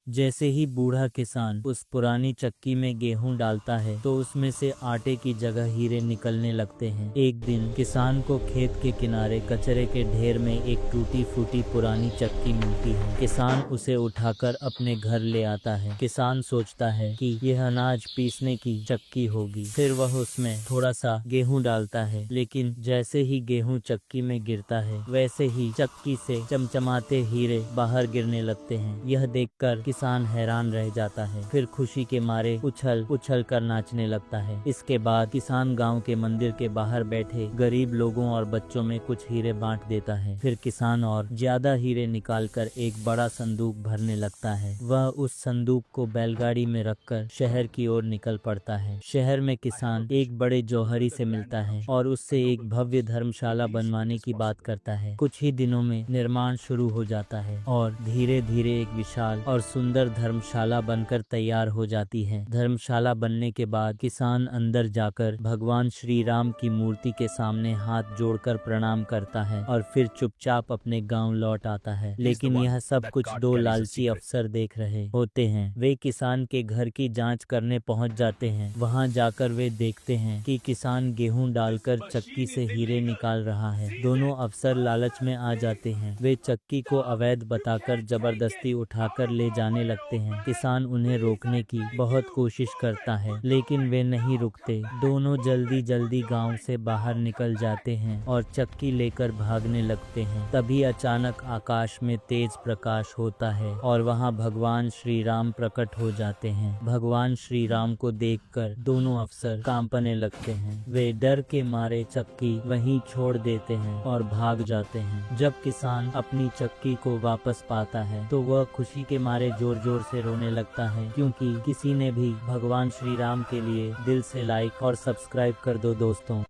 जैसे ही बूढ़ा किसान उस पुरानी चक्की में गेहूं डालता है तो उसमें से आटे की जगह हीरे निकलने लगते हैं। एक दिन किसान को खेत के किनारे कचरे के ढेर में एक टूटी फूटी पुरानी चक्की मिलती है। किसान उसे उठाकर अपने घर ले आता है। किसान सोचता है कि यह अनाज पीसने की चक्की होगी। फिर वह उसमें थोड़ा सा गेहूं डालता है, लेकिन जैसे ही गेहूं चक्की में गिरता है वैसे ही चक्की से चमचमाते हीरे बाहर गिरने लगते हैं। यह देखकर किसान हैरान रह जाता है, फिर खुशी के मारे उछल उछल कर नाचने लगता है। इसके बाद किसान गांव के मंदिर के बाहर बैठे गरीब लोगों और बच्चों में कुछ हीरे बांट देता है। फिर किसान और ज्यादा हीरे निकालकर एक बड़ा संदूक भरने लगता है। वह उस संदूक को बैलगाड़ी में रखकर शहर की ओर निकल पड़ता है। शहर में किसान एक बड़े जौहरी से मिलता है और उससे एक भव्य धर्मशाला बनवाने की बात करता है। कुछ ही दिनों में निर्माण शुरू हो जाता है और धीरे धीरे एक विशाल और सुंदर धर्मशाला बनकर तैयार हो जाती है। धर्मशाला बनने के बाद किसान अंदर जाकर भगवान श्री राम की मूर्ति के सामने हाथ जोड़कर प्रणाम करता है और फिर चुपचाप अपने गांव लौट आता है। लेकिन यह सब कुछ दो लालची अफसर देख रहे होते हैं। वे किसान के घर की जांच करने पहुंच जाते हैं। वहां जाकर वे देखते हैं कि किसान गेहूं डालकर चक्की से हीरे निकाल रहा है। दोनों अफसर लालच में आ जाते हैं। वे चक्की को अवैध बताकर जबरदस्ती उठाकर ले जाने लगते हैं। किसान उन्हें रोकने की बहुत कोशिश करता है, लेकिन वे नहीं रुकते। दोनों जल्दी जल्दी गांव से बाहर निकल जाते हैं और चक्की लेकर भागने लगते हैं। तभी अचानक आकाश में तेज प्रकाश होता है और वहां भगवान श्री राम प्रकट हो जाते हैं। भगवान श्री राम को देखकर दोनों अफसर कांपने लगते हैं। वे डर के मारे चक्की वहीं छोड़ देते हैं और भाग जाते हैं। जब किसान अपनी चक्की को वापस पाता है तो वह खुशी के मारे जोर जोर से रोने लगता है, क्योंकि किसी ने भी भगवान श्री राम के लिए दिल से लाइक और सब्सक्राइब कर दो दोस्तों।